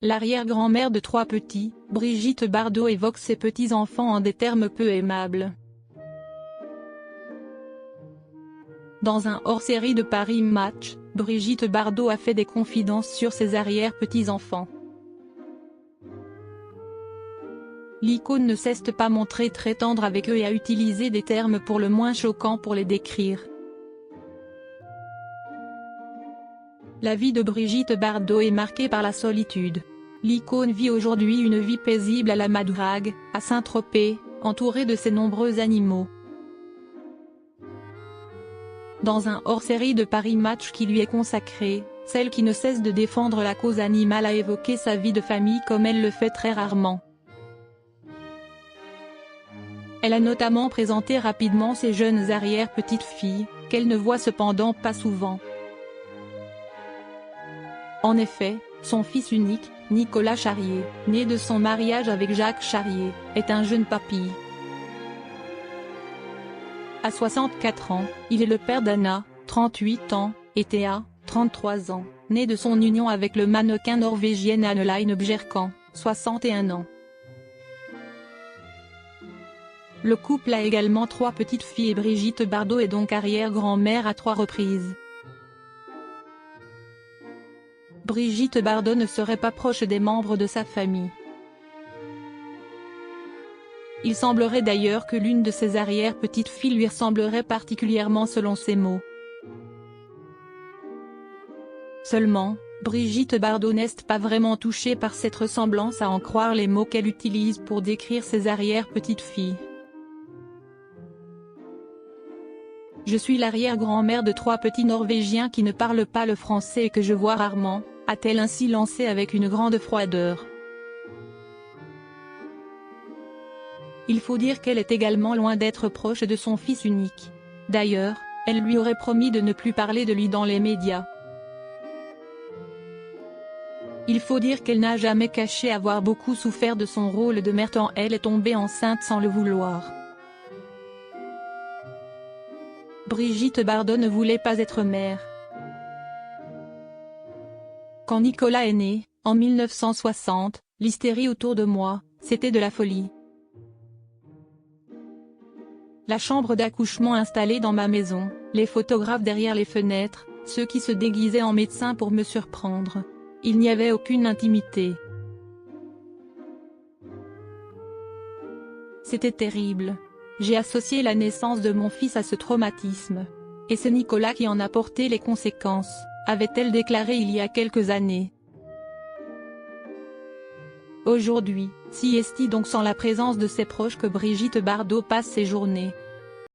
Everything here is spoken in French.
L'arrière-grand-mère de 3 petits, Brigitte Bardot évoque ses petits-enfants en des termes peu aimables. Dans un hors-série de Paris Match, Brigitte Bardot a fait des confidences sur ses arrière-petits-enfants. L'icône ne s'est pas montrée très tendre avec eux et a utilisé des termes pour le moins choquants pour les décrire. La vie de Brigitte Bardot est marquée par la solitude. L'icône vit aujourd'hui une vie paisible à la Madrague, à Saint-Tropez, entourée de ses nombreux animaux. Dans un hors-série de Paris Match qui lui est consacré, celle qui ne cesse de défendre la cause animale a évoqué sa vie de famille comme elle le fait très rarement. Elle a notamment présenté rapidement ses jeunes arrière-petites-filles, qu'elle ne voit cependant pas souvent. En effet, son fils unique, Nicolas Charrier, né de son mariage avec Jacques Charrier, est un jeune papy. À 64 ans, il est le père d'Anna, 38 ans, et Thea, 33 ans, née de son union avec le mannequin norvégien Anne-Line Bjerkan, 61 ans. Le couple a également 3 petites filles et Brigitte Bardot est donc arrière-grand-mère à 3 reprises. Brigitte Bardot ne serait pas proche des membres de sa famille. Il semblerait d'ailleurs que l'une de ses arrière-petites-filles lui ressemblerait particulièrement selon ses mots. Seulement, Brigitte Bardot n'est pas vraiment touchée par cette ressemblance à en croire les mots qu'elle utilise pour décrire ses arrière-petites-filles. Je suis l'arrière-grand-mère de 3 petits Norvégiens qui ne parlent pas le français et que je vois rarement, a-t-elle ainsi lancé avec une grande froideur. Il faut dire qu'elle est également loin d'être proche de son fils unique. D'ailleurs, elle lui aurait promis de ne plus parler de lui dans les médias. Il faut dire qu'elle n'a jamais caché avoir beaucoup souffert de son rôle de mère tant elle est tombée enceinte sans le vouloir. Brigitte Bardot ne voulait pas être mère. Quand Nicolas est né, en 1960, l'hystérie autour de moi, c'était de la folie. La chambre d'accouchement installée dans ma maison, les photographes derrière les fenêtres, ceux qui se déguisaient en médecins pour me surprendre. Il n'y avait aucune intimité. C'était terrible. J'ai associé la naissance de mon fils à ce traumatisme. Et c'est Nicolas qui en a porté les conséquences, avait-elle déclaré il y a quelques années. Aujourd'hui, si est-il donc sans la présence de ses proches que Brigitte Bardot passe ses journées.